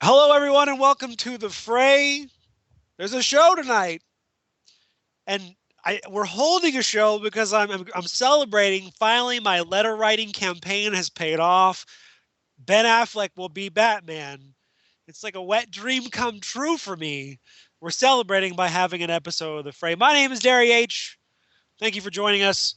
Hello, everyone, and welcome to the Fray. There's a show tonight, and we're holding a show because I'm celebrating. Finally, my letter writing campaign has paid off. Ben Affleck will be Batman. It's like a wet dream come true for me. We're celebrating by having an episode of the Fray. My name is Derry H. Thank you for joining us.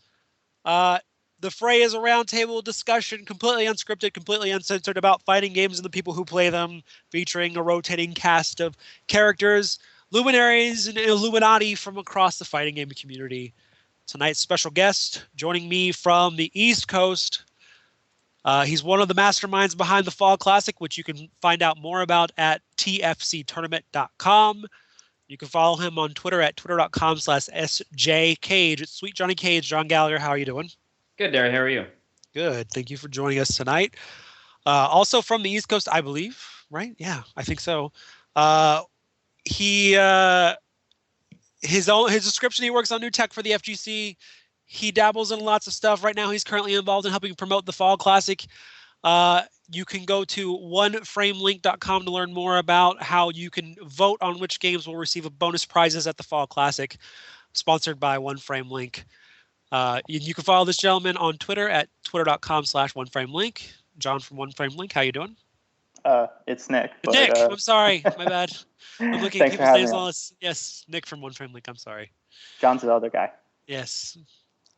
Uh, the Fray is a roundtable discussion, completely unscripted, completely uncensored, about fighting games and the people who play them, featuring a rotating cast of characters, luminaries, and Illuminati from across the fighting game community. Tonight's special guest, joining me from the East Coast. He's one of the masterminds behind the Fall Classic, which you can find out more about at tfctournament.com. You can follow him on Twitter at twitter.com/sjcage. It's Sweet Johnny Cage. John Gallagher, how are you doing? Good, Derry. How are you? Good. Thank you for joining us tonight. Also from the East Coast, I believe, right? Yeah, I think so. Uh, he his description. He works on new tech for the FGC. He dabbles in lots of stuff. Right now, he's currently involved in helping promote the Fall Classic. You can go to oneframelink.com to learn more about how you can vote on which games will receive bonus prizes at the Fall Classic, sponsored by One Frame Link. You can follow this gentleman on Twitter at twitter.com/oneframelink. John from One Frame Link, how you doing? It's Nick, but Nick, I'm sorry, my bad. I'm looking at thanks for people's having names me and on. all this. Yes, Nick from One Frame Link. I'm sorry. John's the other guy. Yes,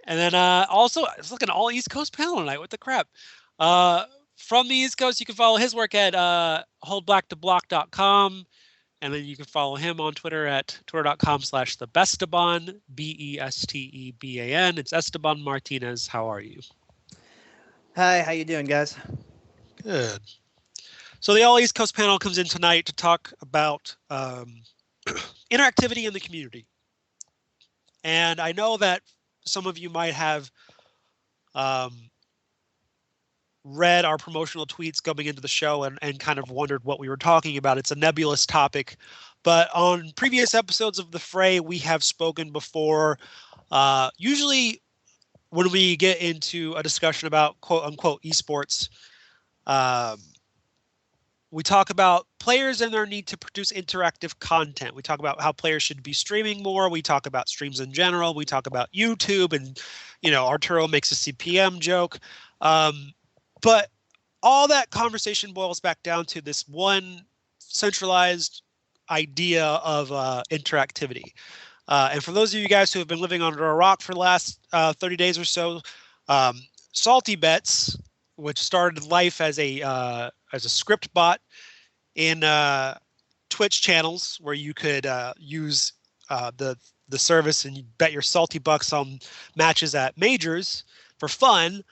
and then also it's like an all East Coast panel tonight. What the crap? Uh, from the East Coast, you can follow his work at holdblacktoblock.com. And then you can follow him on Twitter at twitter.com/thebesteban, BESTEBAN. It's Esteban Martinez. How are you? Hi, how you doing, guys? Good. So the All East Coast panel comes in tonight to talk about interactivity in the community. And I know that some of you might have read our promotional tweets going into the show and kind of wondered what we were talking about. It's a nebulous topic. But on previous episodes of The Fray, we have spoken before. Usually when we get into a discussion about quote unquote esports, we talk about players and their need to produce interactive content. We talk about how players should be streaming more. We talk about streams in general. We talk about YouTube, and Arturo makes a CPM joke. But all that conversation boils back down to this one centralized idea of interactivity. And for those of you guys who have been living under a rock for the last 30 days or so, Salty Bets, which started life as a script bot in Twitch channels where you could use the service and you bet your salty bucks on matches at majors for fun,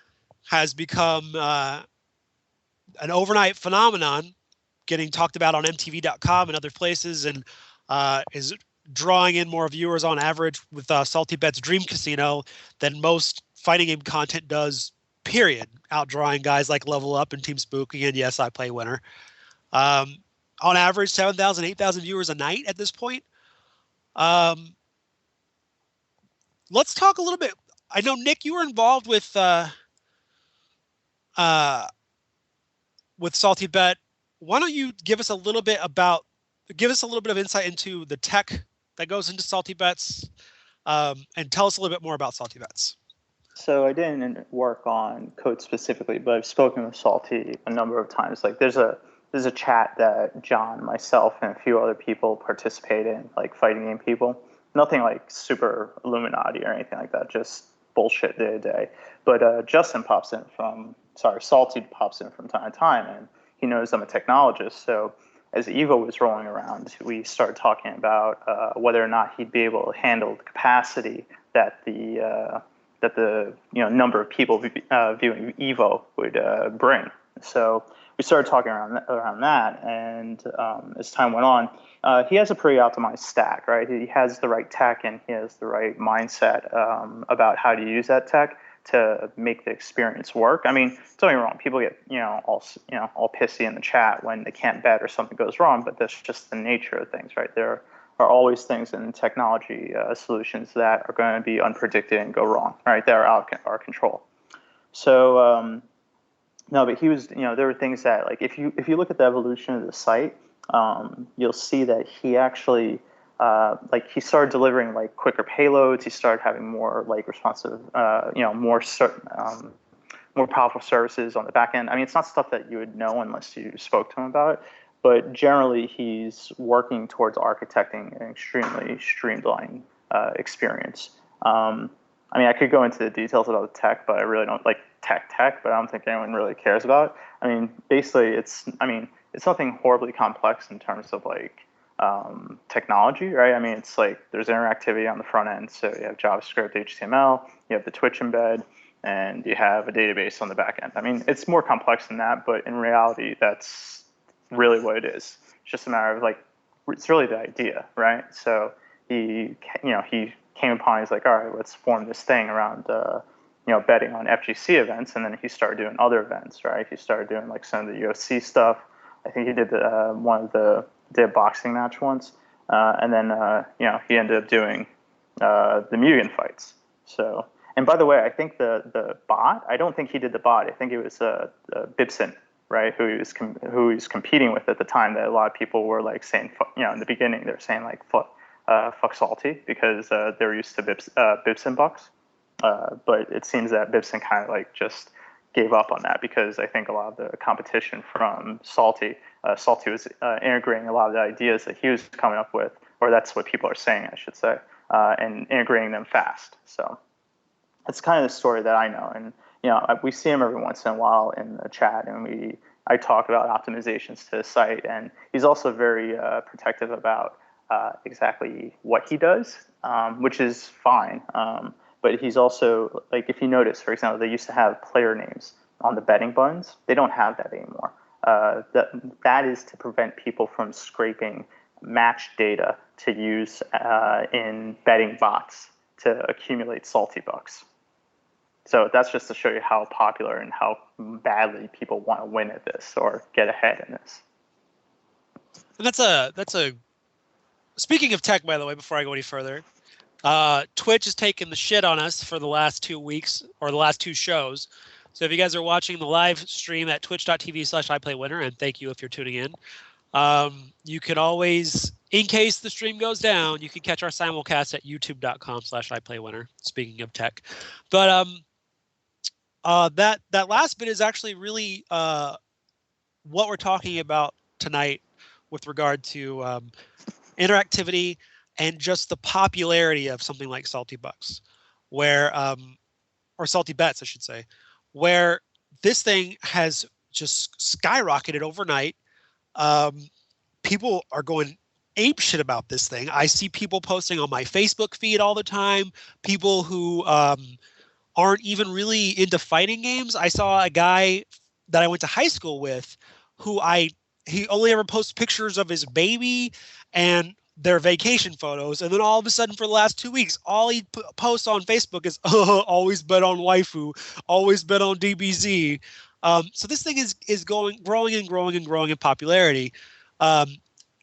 has become an overnight phenomenon, getting talked about on MTV.com and other places, and is drawing in more viewers on average with Salty Bet's Dream Casino than most fighting game content does, period. Outdrawing guys like Level Up and Team Spooky, and yes, I Play Winner. On average, 7,000, 8,000 viewers a night at this point. Let's talk a little bit. I know, Nick, you were involved with Salty Bet. Why don't you give us a little bit of insight into the tech that goes into Salty Bets, and tell us a little bit more about Salty Bets. So I didn't work on code specifically, but I've spoken with Salty a number of times. Like there's a chat that John, myself, and a few other people participate in, like fighting game people. Nothing like super Illuminati or anything like that, just bullshit day to day. But Salty pops in from time to time, and he knows I'm a technologist. So as Evo was rolling around, we started talking about whether or not he'd be able to handle the capacity that the number of people viewing Evo would bring. So we started talking around that, and as time went on, he has a pretty optimized stack, right? He has the right tech and he has the right mindset about how to use that tech to make the experience work. I mean, don't get me wrong, people get all pissy in the chat when they can't bet or something goes wrong, but that's just the nature of things, right? There are always things in technology solutions that are going to be unpredicted and go wrong, right? That are out of our control. So no, but he was, there were things that, like, if you look at the evolution of the site, you'll see that he actually like he started delivering like quicker payloads. He started having more like responsive, more powerful services on the back end. I mean, it's not stuff that you would know unless you spoke to him about it. But generally, he's working towards architecting an extremely streamlined experience. I mean, I could go into the details about the tech, but I really don't like tech, but I don't think anyone really cares about it. I mean, basically, it's nothing horribly complex in terms of like technology, right? I mean, it's like there's interactivity on the front end. So you have JavaScript, HTML, you have the Twitch embed, and you have a database on the back end. I mean, it's more complex than that, but in reality, that's really what it is. It's just a matter of like, it's really the idea, right? So he came upon, he's like, all right, let's form this thing around, betting on FGC events. And then he started doing other events, right? He started doing like some of the UFC stuff. I think he did did a boxing match once. And then, he ended up doing the Mugen fights. So, and by the way, I think the bot, I don't think he did the bot. I think it was Bibson, right, who he was competing with at the time, that a lot of people were like saying, in the beginning, they're saying like, fuck Salty, because they're used to Bibson bucks. But it seems that Bibson kind of like just gave up on that, because I think a lot of the competition from Salty was integrating a lot of the ideas that he was coming up with, or that's what people are saying, I should say, and integrating them fast. So that's kind of the story that I know. And we see him every once in a while in the chat, and I talk about optimizations to the site, and he's also very protective about exactly what he does, which is fine. But he's also, like, if you notice, for example, they used to have player names on the betting buttons. They don't have that anymore. That is to prevent people from scraping match data to use in betting bots to accumulate salty bucks. So that's just to show you how popular and how badly people want to win at this or get ahead in this. And that's a speaking of tech, by the way, before I go any further, Twitch has taken the shit on us for the last 2 weeks, or the last 2 shows. So if you guys are watching the live stream at twitch.tv/iplaywinner, and thank you if you're tuning in, you can always, in case the stream goes down, you can catch our simulcast at youtube.com/iplaywinner, speaking of tech. But that last bit is actually really what we're talking about tonight with regard to interactivity and just the popularity of something like Salty Bucks, where or Salty Bets, I should say, where this thing has just skyrocketed overnight. People are going ape shit about this thing. I see people posting on my Facebook feed all the time, people who aren't even really into fighting games. I saw a guy that I went to high school with who he only ever posts pictures of his baby and their vacation photos, and then all of a sudden for the last 2 weeks, all he posts on Facebook is always bet on waifu, always bet on DBZ. So this thing is growing in popularity.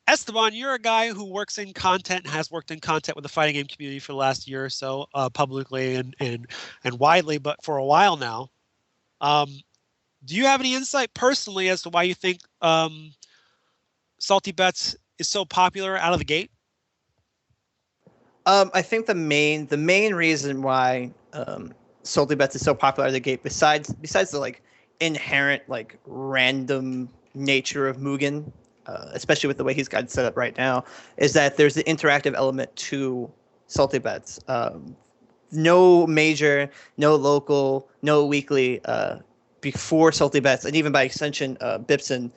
Esteban, you're a guy who works in content, has worked in content with the fighting game community for the last year or so, publicly and widely, but for a while now. Do you have any insight personally as to why you think Salty Bets is so popular out of the gate? I think the main reason why Salty Bets is so popular out of the gate, besides the like inherent like random nature of Mugen, especially with the way he's got it set up right now, is that there's the interactive element to Salty Bets. No major, no local, no weekly before Salty Bets, and even by extension, Bibson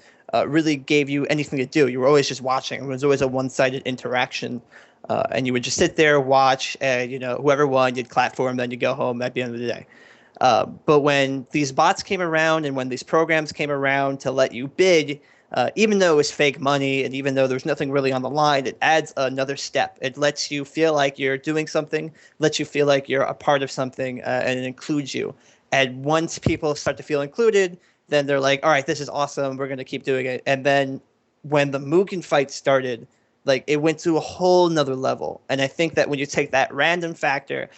really gave you anything to do. You were always just watching. It was always a one-sided interaction, and you would just sit there, watch, and whoever won, you'd clap for him, then you'd go home at the end of the day. But when these bots came around and when these programs came around to let you bid, even though it was fake money and even though there's nothing really on the line, it adds another step. It lets you feel like you're doing something, lets you feel like you're a part of something, and it includes you. And once people start to feel included, then they're like, all right, this is awesome. We're going to keep doing it. And then when the Mugen fight started, like it went to a whole nother level. And I think that when you take that random factor,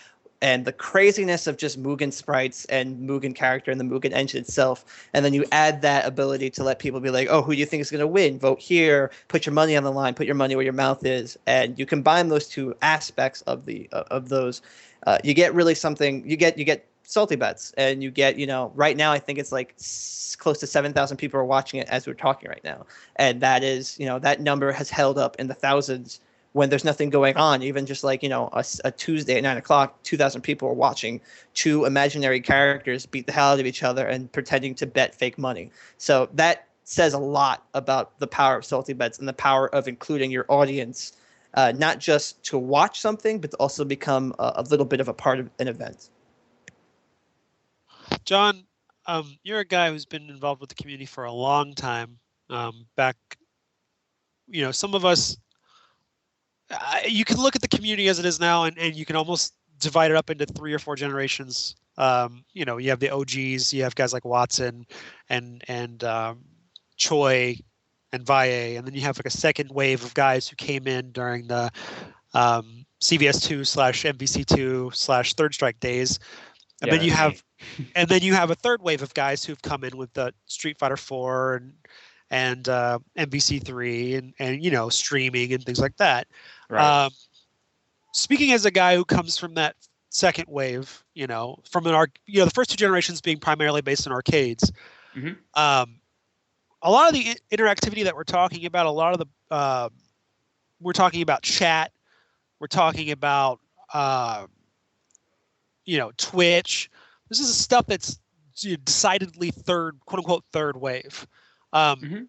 and the craziness of just Mugen sprites and Mugen character and the Mugen engine itself. And then you add that ability to let people be like, oh, who do you think is going to win? Vote here, put your money on the line, put your money where your mouth is. And you combine those two aspects of those, you get really something, you get salty bets, and you get, right now, I think it's like close to 7,000 people are watching it as we're talking right now. And that is, that number has held up in the thousands when there's nothing going on. Even just like, a Tuesday at 9:00, 2,000 people are watching two imaginary characters beat the hell out of each other and pretending to bet fake money. So that says a lot about the power of salty bets and the power of including your audience, not just to watch something, but to also become a little bit of a part of an event. John, you're a guy who's been involved with the community for a long time. Back, some of us, you can look at the community as it is now, and you can almost divide it up into 3 or 4 generations. You have the OGs, you have guys like Watson and Choi and Valle, and then you have like a second wave of guys who came in during the CVS2/MVC2/ Third Strike days. And then you have a third wave of guys who've come in with the Street Fighter 4 and MVC3 and streaming and things like that. Right. Speaking as a guy who comes from that second wave, from the first 2 generations being primarily based in arcades. Mm-hmm. A lot of the interactivity that we're talking about, we're talking about chat, we're talking about Twitch. This is stuff that's decidedly quote unquote third wave. Mm-hmm.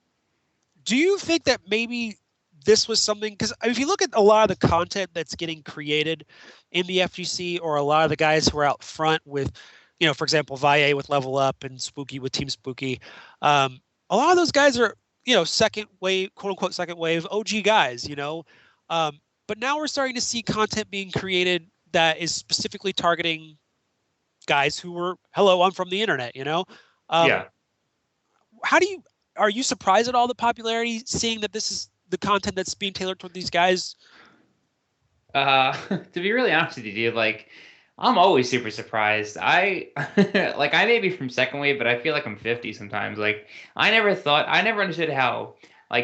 Do you think that maybe this was something, because if you look at a lot of the content that's getting created in the FGC, or a lot of the guys who are out front with, for example, Valle with Level Up and Spooky with Team Spooky, a lot of those guys are, second wave, quote unquote second wave OG guys, but now we're starting to see content being created that is specifically targeting guys who were, hello, I'm from the internet, Yeah. Are you surprised at all the popularity, seeing that this is the content that's being tailored toward these guys? To be really honest with you, dude, I'm always super surprised. I may be from second wave, but I feel like I'm 50 sometimes. I never understood how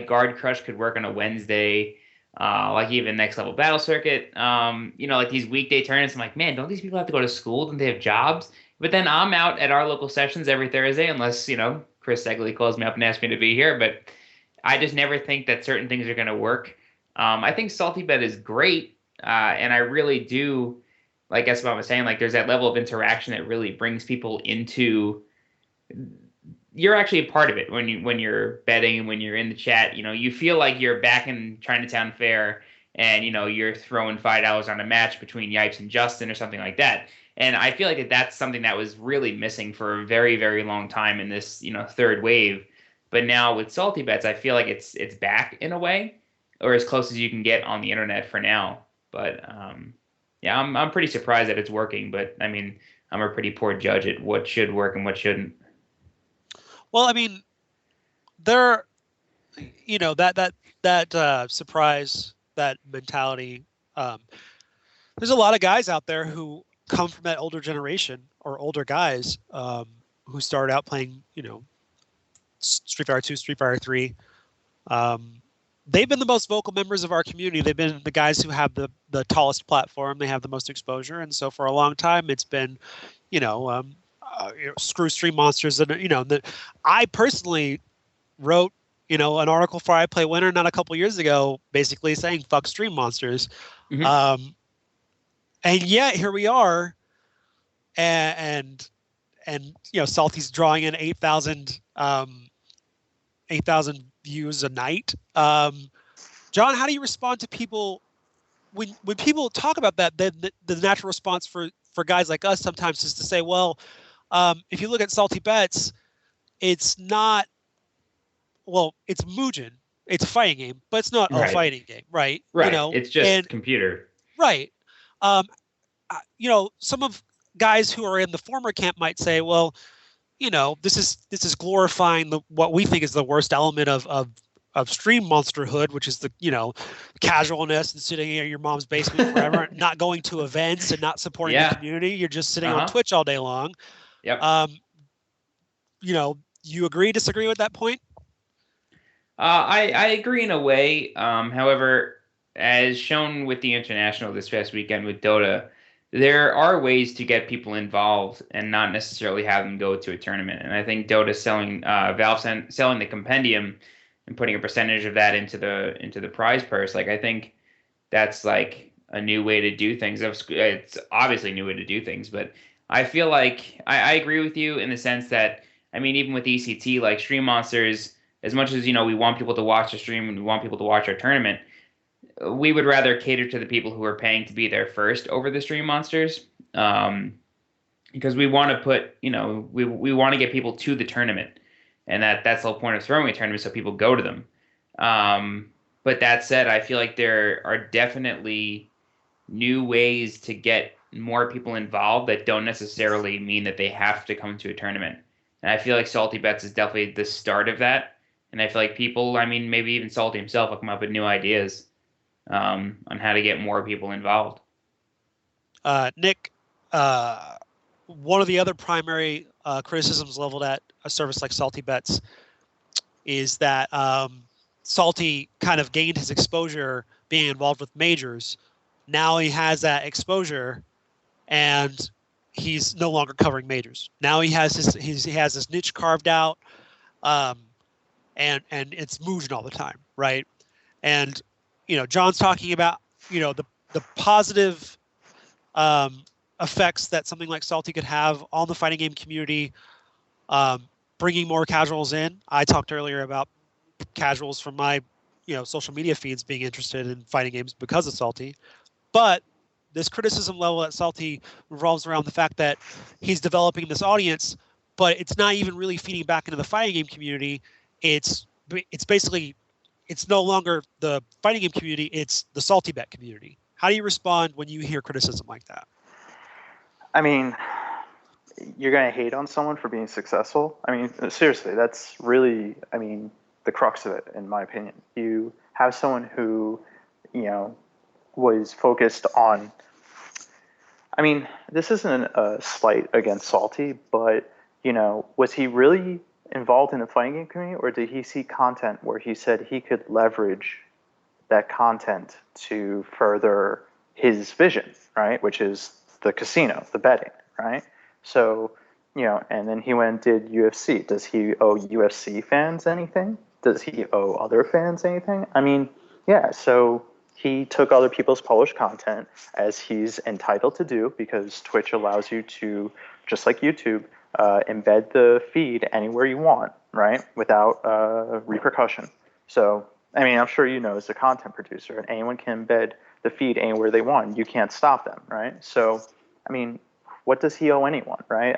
Guard Crush could work on a Wednesday, even Next Level Battle Circuit. These weekday tournaments. I'm like, man, don't these people have to go to school? Don't they have jobs? But then I'm out at our local sessions every Thursday, unless, Chris Segley calls me up and asks me to be here. But I just never think that certain things are going to work. I think Salty Bet is great. And I really do, like Esteban was saying, there's that level of interaction that really brings people into, you're actually a part of it when you're betting, when you're in the chat. You feel like you're back in Chinatown Fair, and you're throwing $5 on a match between Yipes and Justin or something like that. And I feel like that's something that was really missing for a very, very long time in this third wave. But now with Salty Bets, I feel like it's back in a way, or as close as you can get on the internet for now. But I'm pretty surprised that it's working. But I mean, I'm a pretty poor judge at what should work and what shouldn't. Well, I mean, that surprise, that mentality. There's a lot of guys out there who come from that older generation, or older guys who started out playing, Street Fighter 2, Street Fighter 3. They've been the most vocal members of our community. They've been the guys who have the tallest platform. They have the most exposure. And so for a long time, it's been, screw stream monsters. And, I personally wrote, an article for I Play Winter not a couple years ago, basically saying fuck stream monsters. Mm-hmm. And yet here we are, and Salty's drawing in 8,000 views a night. John, how do you respond to people when people talk about that? The natural response for guys like us sometimes is to say, well, if you look at Salty Bets, it's not. Well, it's Mugen. It's a fighting game, but it's not a fighting game, right? Right. It's just computer. Right. Some of guys who are in the former camp might say, well, this is glorifying what we think is the worst element of of stream monsterhood, which is the casualness and sitting in your mom's basement forever, not going to events and not supporting the community. You're just sitting on Twitch all day long. Yep. You agree, disagree with that point? I agree in a way. However, as shown with the International this past weekend with Dota, there are ways to get people involved and not necessarily have them go to a tournament. And I think Dota selling Valve selling the compendium and putting a percentage of that into the prize purse, like I think that's like a new way to do things. It's obviously a new way to do things, but I feel like I agree with you in the sense that, I mean, even with ECT, like Stream Monsters, as much as we want people to watch the stream and we want people to watch our tournament, we would rather cater to the people who are paying to be there first over the Stream Monsters, because we want to put, we want to get people to the tournament, and that's the whole point of throwing a tournament, so people go to them. But that said, I feel like there are definitely new ways to get more people involved that don't necessarily mean that they have to come to a tournament. And I feel like Salty Bets is definitely the start of that. And I feel like people, I mean, maybe even Salty himself will come up with new ideas on how to get more people involved. Nick, one of the other primary criticisms leveled at a service like Salty Bets is that Salty kind of gained his exposure being involved with majors. Now he has that exposure, and he's no longer covering majors. Now he has his niche carved out, and it's moving all the time, right? And John's talking about the positive effects that something like Salty could have on the fighting game community, bringing more casuals in. I talked earlier about casuals from my social media feeds being interested in fighting games because of Salty. But this criticism level at Salty revolves around the fact that he's developing this audience, but it's not even really feeding back into the fighting game community. It's basically, it's no longer the fighting game community, it's the Salty Bet community. How do you respond when you hear criticism like that? I mean, you're going to hate on someone for being successful? I mean, seriously, that's really, the crux of it, in my opinion. You have someone who, was focused on, this isn't a slight against Salty, but, was he really involved in the fighting game community, or did he see content where he said he could leverage that content to further his vision, right? Which is the casino, the betting, right? So, and then he went and did UFC. Does he owe UFC fans anything? Does he owe other fans anything? Yeah, so he took other people's published content, as he's entitled to do, because Twitch allows you to, just like YouTube, embed the feed anywhere you want, right, without repercussion. So, I'm sure as a content producer, anyone can embed the feed anywhere they want. You can't stop them, right? So, what does he owe anyone, right?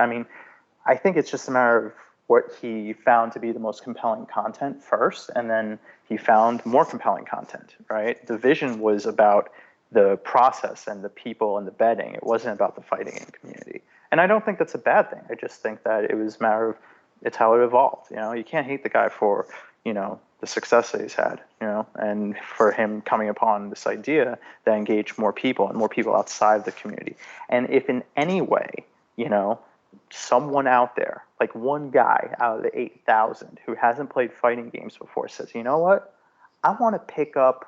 I think it's just a matter of what he found to be the most compelling content first, and then he found more compelling content, right? The vision was about the process and the people and the betting. It wasn't about the fighting game community. And I don't think that's a bad thing. I just think that it was a matter of, it's how it evolved. You can't hate the guy for, the success that he's had, and for him coming upon this idea that engaged more people and more people outside the community. And if in any way, someone out there, like one guy out of the 8,000 who hasn't played fighting games before, says, you know what, I want to pick up,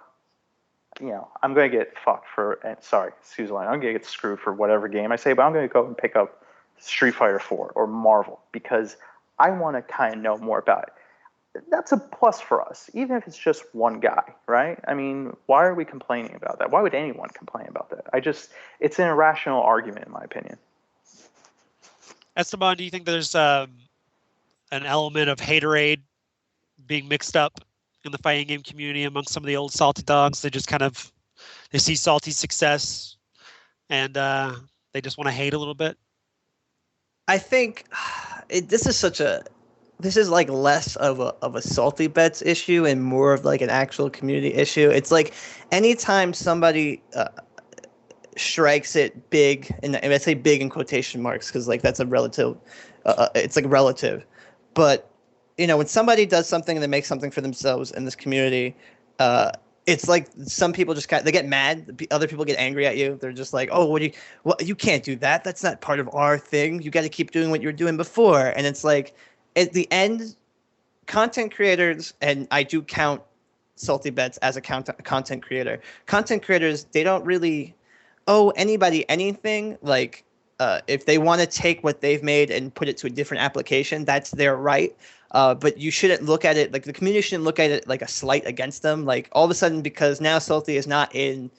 I'm going to get fucked for, sorry, excuse me, I'm going to get screwed for whatever game I say, but I'm going to go and pick up Street Fighter 4 or Marvel because I want to kind of know more about it. That's a plus for us, even if it's just one guy, right? Why are we complaining about that? Why would anyone complain about that? It's an irrational argument, in my opinion. Esteban, do you think there's an element of haterade being mixed up in the fighting game community amongst some of the old Salty dogs? They just they see Salty's success and they just want to hate a little bit? I think this is like less of a Salty Bets issue and more of like an actual community issue. It's like anytime somebody strikes it big, and I say big in quotation marks because like that's a relative, it's like relative, but when somebody does something and they make something for themselves in this community, it's like some people just they get mad. Other people get angry at you. They're just like, oh, you can't do that. That's not part of our thing. You got to keep doing what you were doing before. And it's like, at the end, content creators, and I do count Salty Bets as a content creator. Content creators, they don't really owe anybody anything. Like, if they want to take what they've made and put it to a different application, that's their right. But you shouldn't look at it, like, the community shouldn't look at it like a slight against them. Like, all of a sudden, because now Salty is not in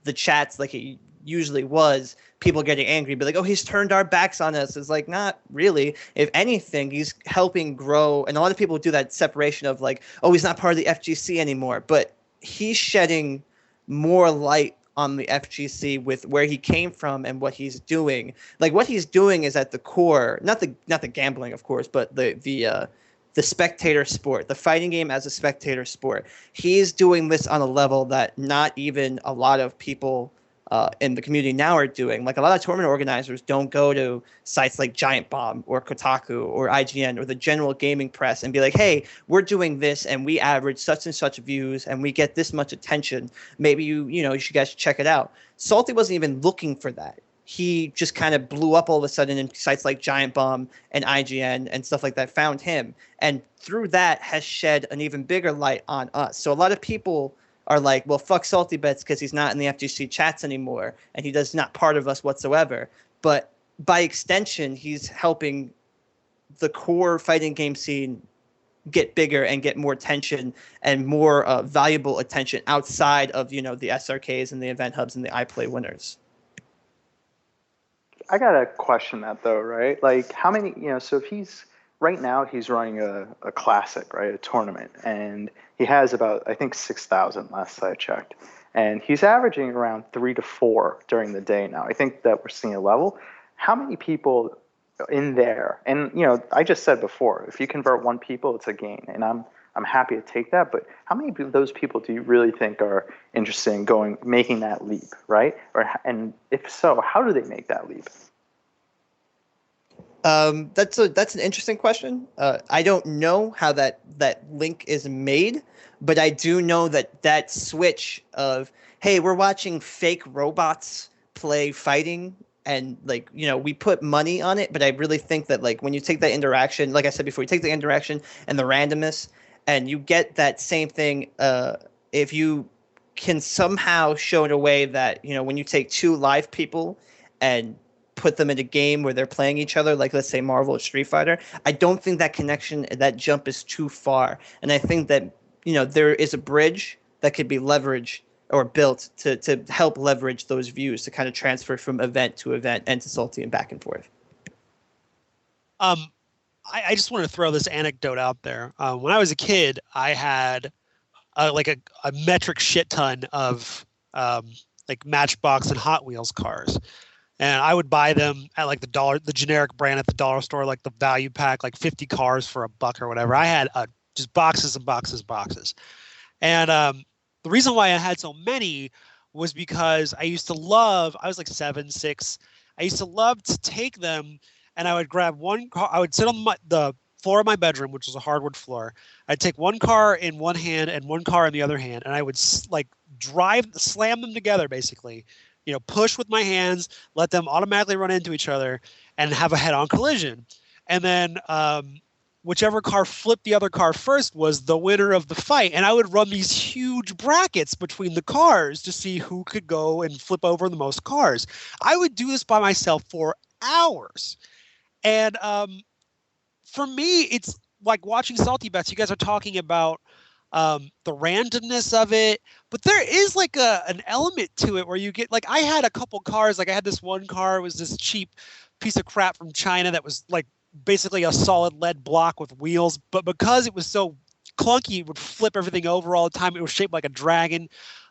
the chats like it usually was, people getting angry, be like, oh, he's turned our backs on us. It's like, not really. If anything, he's helping grow. And a lot of people do that separation of like, oh, he's not part of the FGC anymore. But he's shedding more light on the FGC with where he came from and what he's doing. Like, what he's doing is at the core, not the gambling, of course, but the spectator sport, the fighting game as a spectator sport. He's doing this on a level that not even a lot of people in the community now are doing. Like, a lot of tournament organizers don't go to sites like Giant Bomb or Kotaku or IGN or the general gaming press and be like, hey, we're doing this and we average such and such views and we get this much attention. Maybe you should guys check it out. Salty wasn't even looking for that. He just kind of blew up all of a sudden, and sites like Giant Bomb and IGN and stuff like that found him. And through that has shed an even bigger light on us. So a lot of people are like, well, fuck Salty Bets because he's not in the FGC chats anymore and he does not part of us whatsoever. But by extension, he's helping the core fighting game scene get bigger and get more attention and more valuable attention outside of, the SRKs and the event hubs and the iPlay winners. I got to question that though, right? Like, how many, so if he's right now he's running a classic, right? A tournament, and he has about, I think, 6,000 last I checked. And he's averaging around 3 to 4 during the day now. I think that we're seeing a level. How many people in there? And, I just said before, if you convert 1 people, it's a gain. And I'm happy to take that. But how many of those people do you really think are interested in making that leap, right? And if so, how do they make that leap? That's an interesting question. I don't know how that link is made, but I do know that switch of, hey, we're watching fake robots play fighting, and we put money on it, but I really think that when you take that interaction, like I said before, you take the interaction and the randomness, and you get that same thing. If you can somehow show in a way that when you take 2 live people and put them in a game where they're playing each other, like let's say Marvel or Street Fighter, I don't think that connection, that jump is too far. And I think that, there is a bridge that could be leveraged or built to help leverage those views to kind of transfer from event to event and to Salty and back and forth. I just want to throw this anecdote out there. When I was a kid, I had a metric shit ton of Matchbox and Hot Wheels cars. And I would buy them at the generic brand at the dollar store, like the value pack, like 50 cars for $1 or whatever. I had just boxes and boxes. And the reason why I had so many was because I was like 7, 6. I used to love to take them, and I would grab one car. I would sit on the floor of my bedroom, which was a hardwood floor. I'd take one car in one hand and one car in the other hand, and I would slam them together, basically. Push with my hands, let them automatically run into each other and have a head-on collision. And then whichever car flipped the other car first was the winner of the fight. And I would run these huge brackets between the cars to see who could go and flip over the most cars. I would do this by myself for hours. And for me, it's like watching Salty Bets. You guys are talking about the randomness of it, but there is an element to it where you get I had a couple cars. I had this one car, it was this cheap piece of crap from China that was basically a solid lead block with wheels, but because it was so clunky, it would flip everything over all the time. It was shaped like a dragon.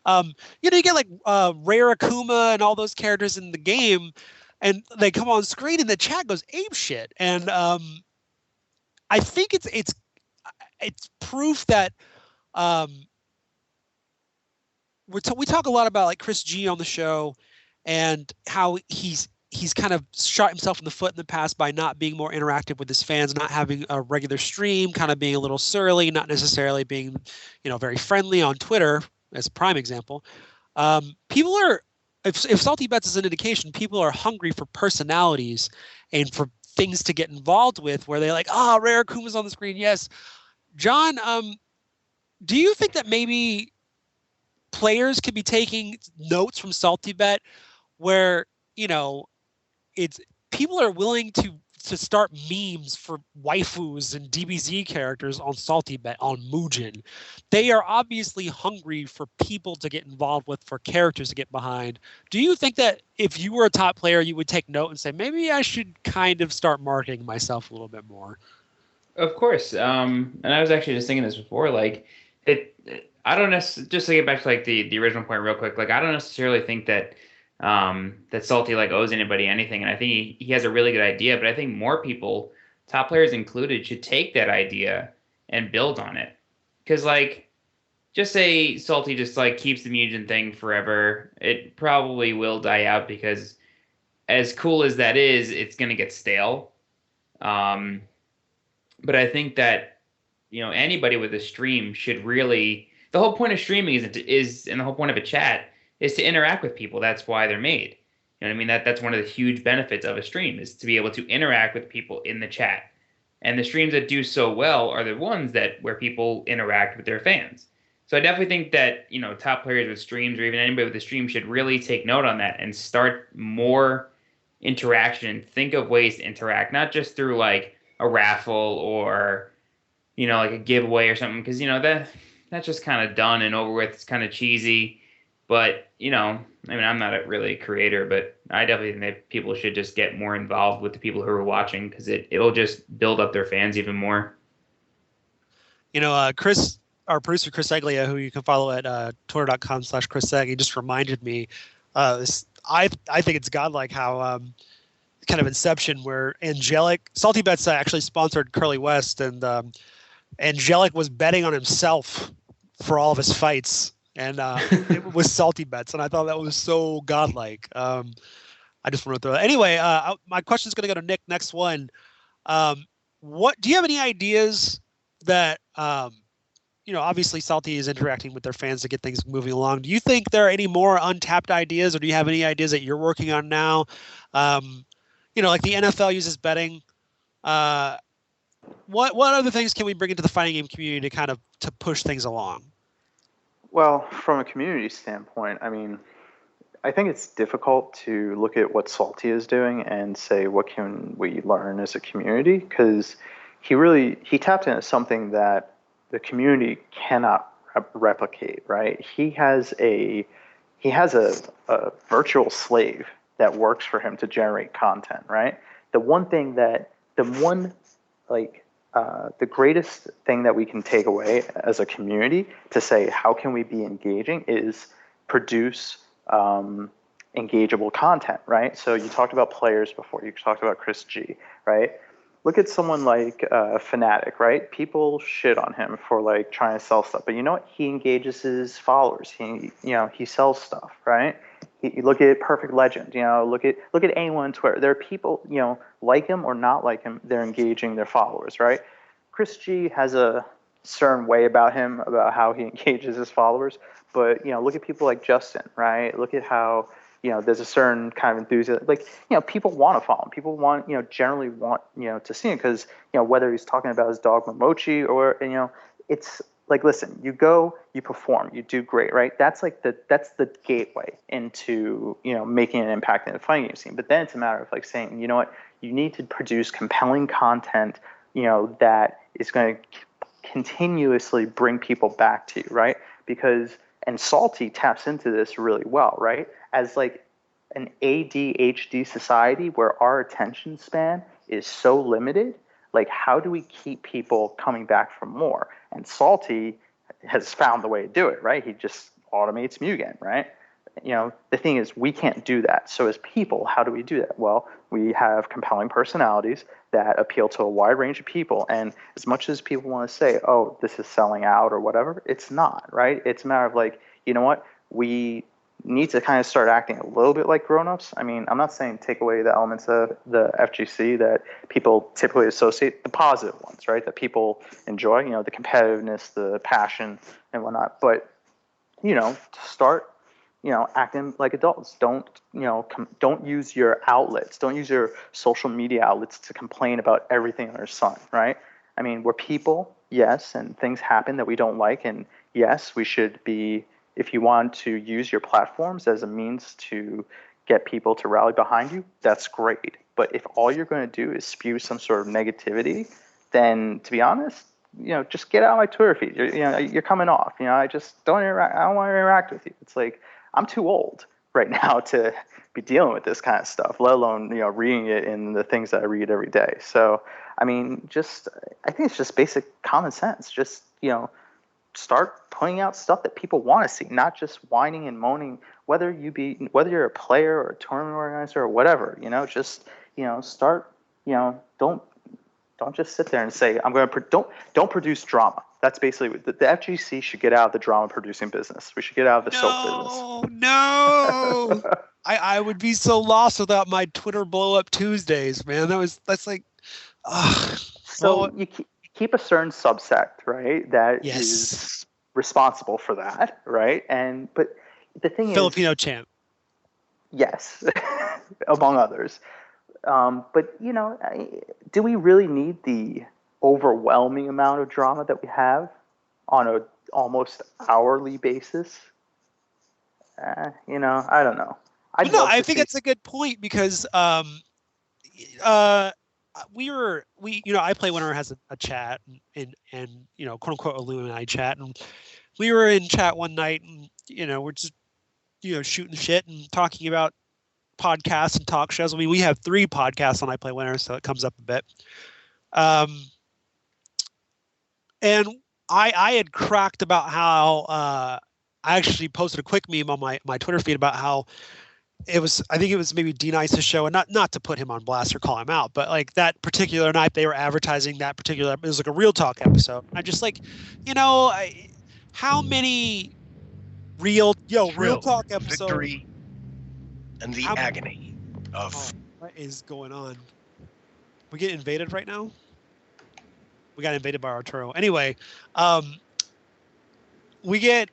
You get Rare Akuma and all those characters in the game, and they come on screen and the chat goes ape shit. And I think it's proof that we talk a lot about Chris G on the show and how he's he's kind of shot himself in the foot in the past by not being more interactive with his fans, not having a regular stream, kind of being a little surly, not necessarily being, very friendly on Twitter, as a prime example. People are, if Salty Bets is an indication, people are hungry for personalities and for things to get involved with, where they like, Rare Kuma's on the screen, yes. John, do you think that maybe players could be taking notes from Salty Bet, where it's people are willing to start memes for waifus and DBZ characters on Salty Bet, on Mugen? They are obviously hungry for people to get involved with, for characters to get behind. Do you think that if you were a top player, you would take note and say, maybe I should kind of start marketing myself a little bit more? Of course. And I was actually just thinking this before, like I don't necessarily, just to get back to like the original point real quick, like I don't necessarily think that that Salty like owes anybody anything, and I think he has a really good idea, but I think more people, top players included, should take that idea and build on it. Because like, just say Salty just like keeps the Mugen thing forever, it probably will die out, because as cool as that is, it's gonna get stale. But I think that anybody with a stream should really, the whole point of streaming is and the whole point of a chat is to interact with people. That's why they're made. You know what I mean? That's one of the huge benefits of a stream, is to be able to interact with people in the chat. And the streams that do so well are the ones where people interact with their fans. So I definitely think that, top players with streams, or even anybody with a stream, should really take note on that and start more interaction and think of ways to interact, not just through like a raffle or, like a giveaway or something, because, that's just kind of done and over with. It's kind of cheesy. But, I'm not really a creator, but I definitely think that people should just get more involved with the people who are watching, because it'll just build up their fans even more. Chris, our producer, Chris Eglia, who you can follow at twitter.com/Chris Egg, he just reminded me, I think it's godlike how kind of Inception, where Salty Bets actually sponsored Curly West, and Angelic was betting on himself for all of his fights. And it was Salty Bets, and I thought that was so godlike. I just want to throw that. Anyway, my question is going to go to Nick. Next one. What do you have any ideas that obviously Salty is interacting with their fans to get things moving along. Do you think there are any more untapped ideas, or do you have any ideas that you're working on now? Like the NFL uses betting. What other things can we bring into the fighting game community to kind of to push things along? Well, from a community standpoint, I think it's difficult to look at what Salty is doing and say, what can we learn as a community? Because he tapped into something that the community cannot replicate, right? He has a virtual slave that works for him to generate content, right? The greatest thing that we can take away as a community to say, how can we be engaging, is produce engageable content, right? So you talked about players before. You talked about Chris G, right? Look at someone like Fnatic, right? People shit on him for like trying to sell stuff, but you know what? He engages his followers. He sells stuff, right? You look at Perfect Legend. Look at anyone on Twitter. There are people, like him or not like him. They're engaging their followers, right? Chris G has a certain way about him, about how he engages his followers. But look at people like Justin, right? Look at how there's a certain kind of enthusiasm. Like people want to follow him. People want generally want to see him, because whether he's talking about his dog Momochi or it's like, listen, you go, you perform, you do great, right? That's like that's the gateway into making an impact in the fighting game scene. But then it's a matter of like saying, you know what, you need to produce compelling content that is going to continuously bring people back to you, right? Because and Salty taps into this really well, right? As like an ADHD society where our attention span is so limited, like how do we keep people coming back for more? And Salty has found the way to do it, right? He just automates Mugen, right? The thing is, we can't do that. So as people, how do we do that? Well, we have compelling personalities that appeal to a wide range of people. And as much as people want to say, oh, this is selling out or whatever, it's not, right? It's a matter of like, you know what? We need to kind of start acting a little bit like grown-ups. I mean, I'm not saying take away the elements of the FGC that people typically associate, the positive ones, right? That people enjoy, the competitiveness, the passion and whatnot. But, start, acting like adults. Don't use your outlets. Don't use your social media outlets to complain about everything under the sun, right? I mean, we're people, yes, and things happen that we don't like. And yes, we should be, if you want to use your platforms as a means to get people to rally behind you, that's great. But if all you're going to do is spew some sort of negativity, then to be honest, just get out of my Twitter feed. You're coming off. I just don't interact. I don't want to interact with you. It's like I'm too old right now to be dealing with this kind of stuff, let alone reading it in the things that I read every day. So I mean, I think it's just basic common sense. Just start putting out stuff that people want to see, not just whining and moaning. Whether you're a player or a tournament organizer or whatever, just start. Don't just sit there and say I'm going to don't produce drama. That's basically what the FGC should get out of the drama producing business. We should get out of the soap business. No. I would be so lost without my Twitter blow up Tuesdays, man. That's like. So you keep a certain subsect, right? That Yes. is responsible for that, right? But the thing Filipino is, champ. yes, among others. But do we really need the overwhelming amount of drama that we have on a almost hourly basis? I don't know. I think it's a good point because I Play Winner has a chat and quote unquote Illuminati chat, and we were in chat one night and we're just shooting shit and talking about podcasts and talk shows. I mean, we have 3 podcasts on I Play Winner, so it comes up a bit. And I had cracked about how I actually posted a quick meme on my Twitter feed about how I think it was maybe D Nice's show, and not to put him on blast or call him out, but like that particular night they were advertising that particular, it was like a Real Talk episode. I just like, how many Real Talk episodes, victory, and the agony of what is going on? We get invaded right now? We got invaded by Arturo. Anyway, we get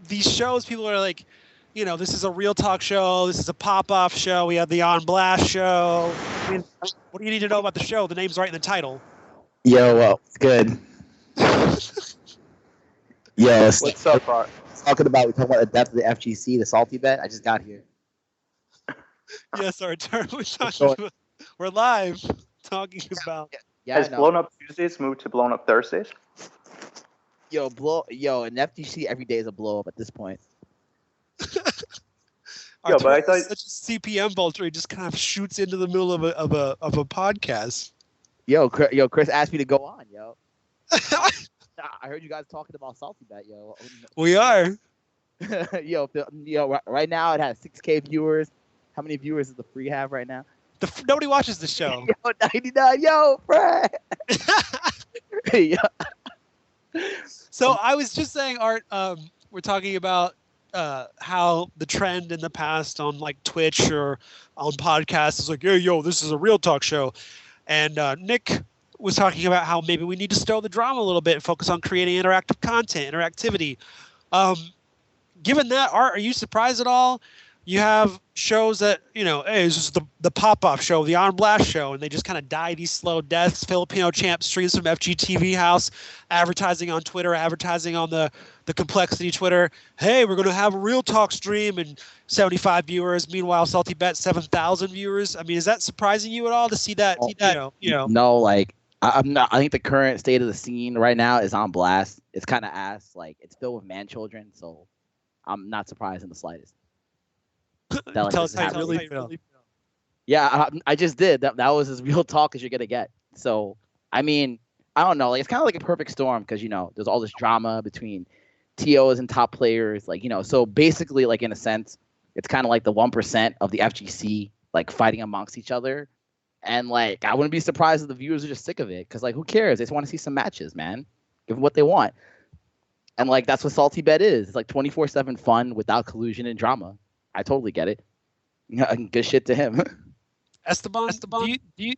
these shows, people are like, this is a Real Talk show. This is a pop-off show. We have the On Blast show. I mean, what do you need to know about the show? The name's right in the title. Yo, well, good. Yo, what's up, Art? We talking about the depth of the FGC, the salty bet. I just got here. Yes, Arturo. We're live talking about. Yeah, has Blown Up Tuesdays moved to Blown Up Thursdays? Yo, an FGC every day is a blow up at this point. Yo, but I thought such a CPM vulture, he just kind of shoots into the middle of a podcast. Yo, Chris asked me to go on, yo. I heard you guys talking about salty bet, yo. We are. yo, right now it has 6K viewers. How many viewers does the free have right now? Nobody watches the show. Yo, 99. Yo, Fray. Yo. So I was just saying, Art. We're talking about how the trend in the past on like Twitch or on podcasts is like, yo, this is a Real Talk show, and Nick was talking about how maybe we need to stow the drama a little bit and focus on creating interactive content, interactivity. Given that, Art, are you surprised at all? You have shows that, hey, this is the pop-off show, the On Blast show, and they just kind of die these slow deaths. Filipino champ streams from FGTV house, advertising on Twitter, advertising on the Complexity Twitter. Hey, we're going to have a Real Talk stream and 75 viewers. Meanwhile, Salty Bet 7,000 viewers. I mean, is that surprising you at all to see that? No, like I'm not. I think the current state of the scene right now is On Blast. It's kind of ass. Like it's filled with man children, so I'm not surprised in the slightest. Tell us how you really feel. Yeah, I just did. That was as real talk as you're gonna get. So, I mean, I don't know. Like, it's kind of like a perfect storm because there's all this drama between TOs and top players. Like, so basically, like in a sense, it's kind of like the 1% of the FGC like fighting amongst each other. And like, I wouldn't be surprised if the viewers are just sick of it because like, who cares? They just want to see some matches, man. Give them what they want. And like that's what Salty Bet is. It's like 24/7 fun without collusion and drama. I totally get it. Good shit to him. Esteban, do you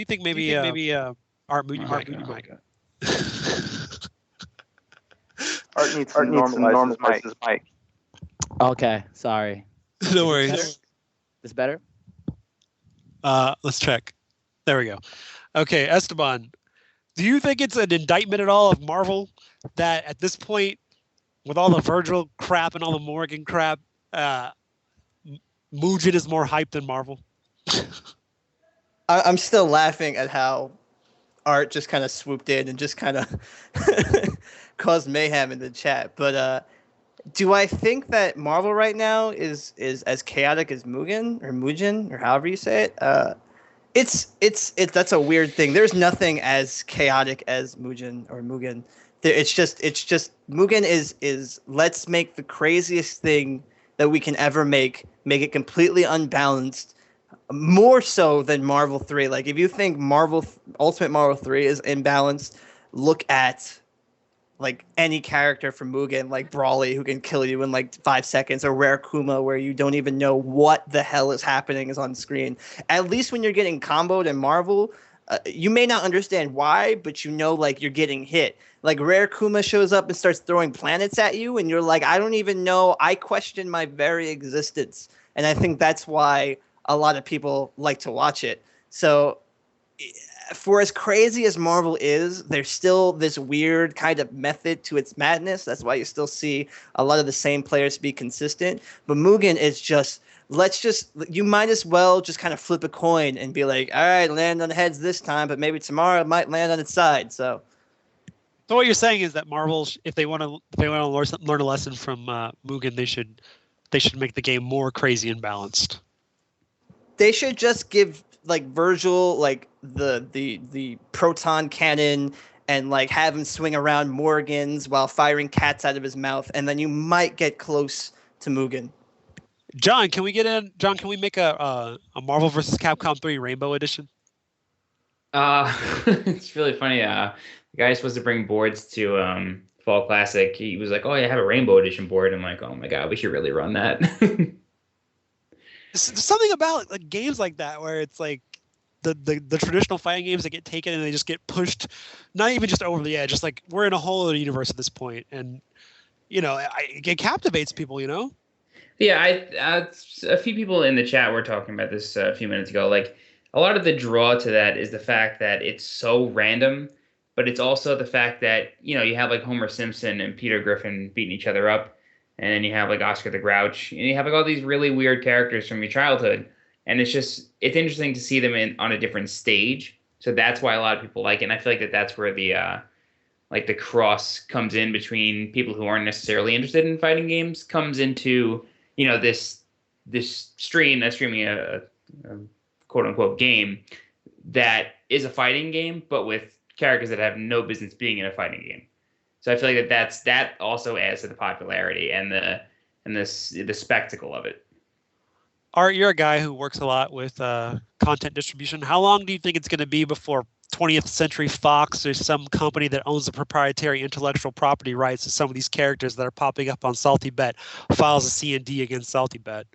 think maybe Art mute your mic? Art needs to normalize his mic. Okay, sorry. No worries. This better? Let's check. There we go. Okay, Esteban, do you think it's an indictment at all of Marvel that at this point, with all the Virgil crap and all the Morgan crap, Mugen is more hyped than Marvel? I'm still laughing at how Art just kind of swooped in and just kind of caused mayhem in the chat. But do I think that Marvel right now is as chaotic as Mugen or however you say it? It's that's a weird thing. There's nothing as chaotic as Mugen. It's just Mugen is let's make the craziest thing that we can ever make it completely unbalanced, more so than Marvel 3. Like if you think Ultimate Marvel 3 is imbalanced, look at like any character from Mugen, like Brawly, who can kill you in like 5 seconds, or Rare Kuma, where you don't even know what the hell is happening is on screen. At least when you're getting comboed in Marvel, you may not understand why, but you know like you're getting hit. Like Rare Kuma shows up and starts throwing planets at you, and you're like, I don't even know. I question my very existence. And I think that's why a lot of people like to watch it. So for as crazy as Marvel is, there's still this weird kind of method to its madness. That's why you still see a lot of the same players be consistent. But Mugen is just, you might as well just kind of flip a coin and be like, all right, land on the heads this time, but maybe tomorrow it might land on its side. So what you're saying is that Marvel, if they want to learn a lesson from Mugen, they should make the game more crazy and balanced. They should just give like Virgil like the proton cannon and like have him swing around Morgans while firing cats out of his mouth, and then you might get close to Mugen. John, can we make a Marvel vs. Capcom 3 Rainbow Edition? It's really funny. The guy supposed to bring boards to Fall Classic. He was like, "Oh, yeah, I have a Rainbow Edition board." I'm like, "Oh my god, we should really run that." There's something about like games like that where it's like the traditional fighting games that get taken and they just get pushed, not even just over the edge. Just like we're in a whole other universe at this point, and it captivates people. Yeah, a few people in the chat were talking about this a few minutes ago. Like a lot of the draw to that is the fact that it's so random, but it's also the fact that you have like Homer Simpson and Peter Griffin beating each other up. And then you have like Oscar the Grouch, and you have like all these really weird characters from your childhood, and it's interesting to see them on a different stage. So that's why a lot of people like it. And I feel like that's where the the cross comes in between people who aren't necessarily interested in fighting games comes into this stream that's streaming a quote unquote game that is a fighting game, but with characters that have no business being in a fighting game. So I feel like that also adds to the popularity and the spectacle of it. Art, you're a guy who works a lot with content distribution. How long do you think it's going to be before 20th Century Fox or some company that owns the proprietary intellectual property rights to some of these characters that are popping up on Salty Bet files a C&D against Salty Bet?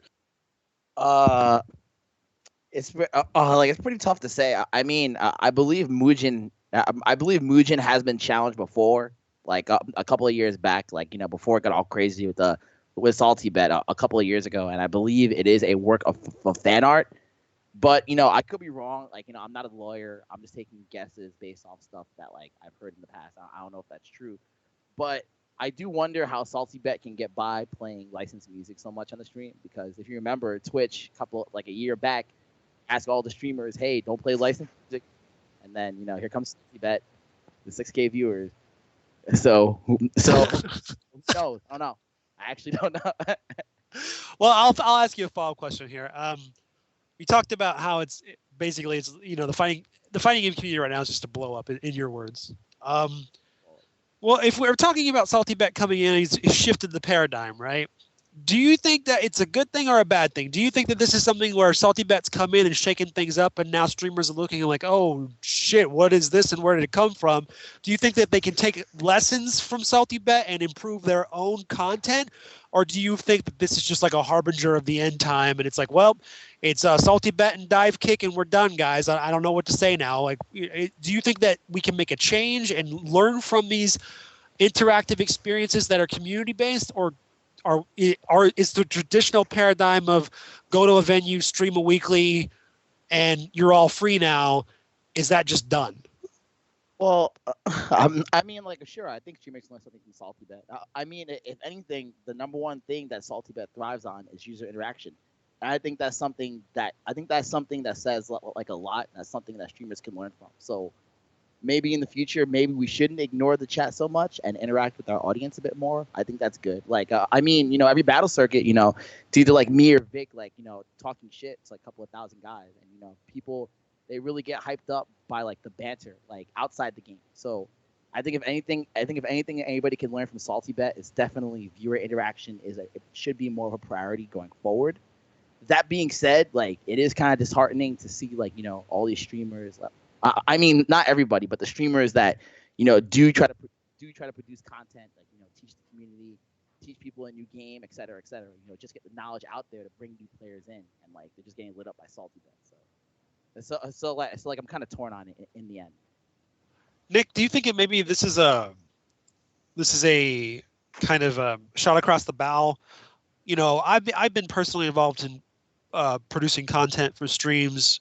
It's pretty tough to say. I mean, I believe Mugen has been challenged before. Like a couple of years back, before it got all crazy with Salty Bet a couple of years ago, and I believe it is a work of fan art. But I could be wrong. I'm not a lawyer. I'm just taking guesses based off stuff that I've heard in the past. I don't know if that's true, but I do wonder how Salty Bet can get by playing licensed music so much on the stream. Because if you remember, Twitch a year back asked all the streamers, "Hey, don't play licensed music," and then here comes Salty Bet with 6K viewers. So who knows? I don't know. I actually don't know. Well, I'll ask you a follow-up question here. We talked about how it's the fighting game community right now is just a blow up in your words. Well, if we're talking about Salty Bet coming in, he's shifted the paradigm, right? Do you think that it's a good thing or a bad thing? Do you think that this is something where Salty Bet's come in and shaking things up, and now streamers are looking like, oh shit, what is this and where did it come from? Do you think that they can take lessons from Salty Bet and improve their own content? Or do you think that this is just like a harbinger of the end time and it's like, well, it's Salty Bet and Dive Kick and we're done, guys. I don't know what to say now. Like, do you think that we can make a change and learn from these interactive experiences that are community based, or is the traditional paradigm of go to a venue, stream a weekly, and you're all free now, is that just done? Well, I mean, like, sure, I think streamers learn something from Salty Bet. I mean, if anything, the number one thing that Salty Bet thrives on is user interaction. And I think that's something that says like a lot. That's something that streamers can learn from. So maybe in the future, maybe we shouldn't ignore the chat so much and interact with our audience a bit more. I think that's good. Like, I mean, every battle circuit, it's either like me or Vic, like, talking shit. It's like a couple of thousand guys, and people, they really get hyped up by like the banter, like outside the game. So I think if anything anybody can learn from Salty Bet is definitely viewer interaction. It should be more of a priority going forward. That being said, like, it is kind of disheartening to see like all these streamers. I mean, not everybody, but the streamers that do try to produce content, like teach the community, teach people a new game, et cetera, just get the knowledge out there to bring new players in, and like they're just getting lit up by Salty Bet. So like I'm kind of torn on it in the end. Nick, do you think maybe this is a kind of a shot across the bow? I've been personally involved in producing content for streams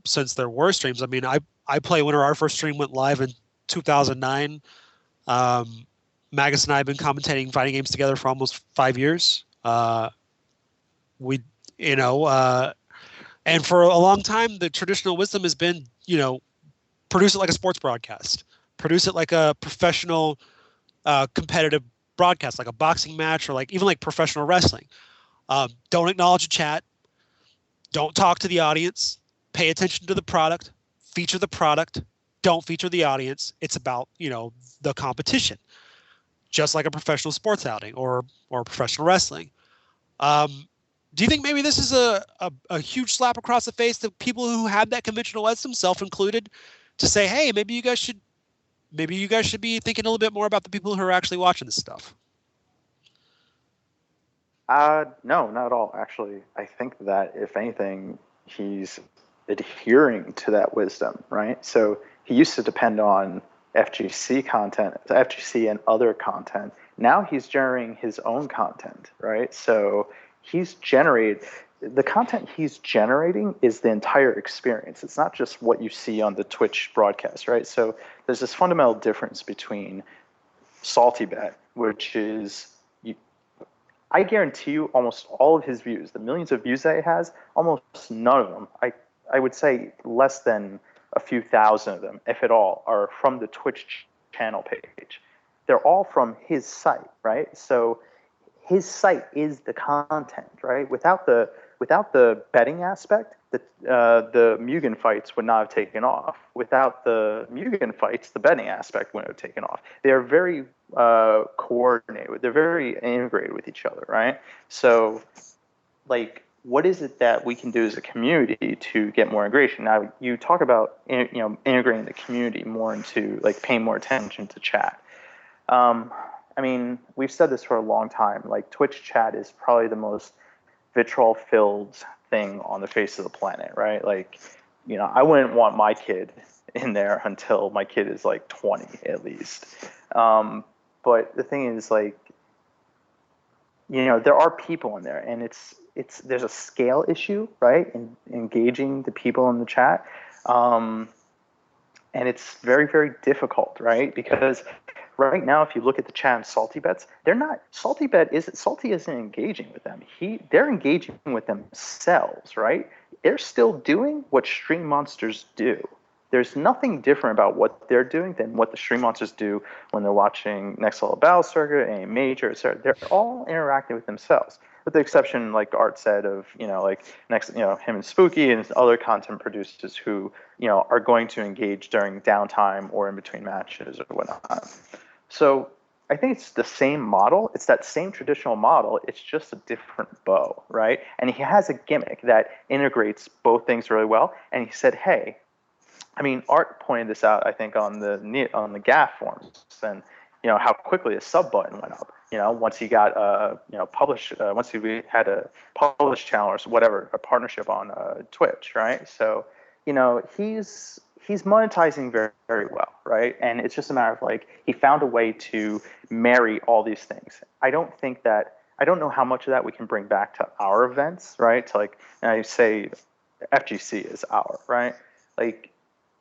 since there were streams. I mean, I play when our first stream went live in 2009. Magus and I have been commentating fighting games together for almost 5 years. And for a long time, the traditional wisdom has been, produce it like a sports broadcast, produce it like a professional competitive broadcast, like a boxing match or like even like professional wrestling. Don't acknowledge the chat. Don't talk to the audience. Pay attention to the product. Feature the product. Don't feature the audience. It's about, the competition, just like a professional sports outing or professional wrestling. Do you think maybe this is a huge slap across the face to people who have that conventional wisdom, self included, to say, hey, maybe you guys should be thinking a little bit more about the people who are actually watching this stuff? No, not at all. Actually, I think that if anything, he's adhering to that wisdom, right? So he used to depend on FGC and other content. Now he's generating his own content, right? So the content he's generating is the entire experience. It's not just what you see on the Twitch broadcast, right? So there's this fundamental difference between Salty Bet, which is, I guarantee you almost all of his views, the millions of views that he has, almost none of them, I would say less than a few thousand of them, if at all, are from the Twitch channel page. They're all from his site, right? So his site is the content, right? Without the betting aspect, the Mugen fights would not have taken off. Without the Mugen fights, the betting aspect wouldn't have taken off. They are very coordinated. They're very integrated with each other, right? So, like, what is it that we can do as a community to get more integration? Now, you talk about integrating the community more into, like, paying more attention to chat. I mean, we've said this for a long time. Like, Twitch chat is probably the most vitriol-filled thing on the face of the planet, right? Like, I wouldn't want my kid in there until my kid is like 20 at least. But the thing is, like, there are people in there, and there's a scale issue, right? In engaging the people in the chat, and it's very, very difficult, right? Because right now, if you look at the chat and Salty Bets, Salty isn't engaging with them. They're engaging with themselves, right? They're still doing what Stream Monsters do. There's nothing different about what they're doing than what the Stream Monsters do when they're watching Next Level Battle Circuit, a major, etc. They're all interacting with themselves, with the exception, like Art said, of him and Spooky and other content producers who are going to engage during downtime or in between matches or whatnot. So I think it's the same model. It's that same traditional model. It's just a different bow, right? And he has a gimmick that integrates both things really well. And he said, hey, I mean, Art pointed this out, I think, on the GAF forums, and how quickly a sub button went up. Once he got once he had a published channel or whatever, a partnership on Twitch, right? So, he's monetizing very, very well, right? And it's just a matter of like he found a way to marry all these things. I don't know how much of that we can bring back to our events, right? To like, and I say FGC is our, right? Like,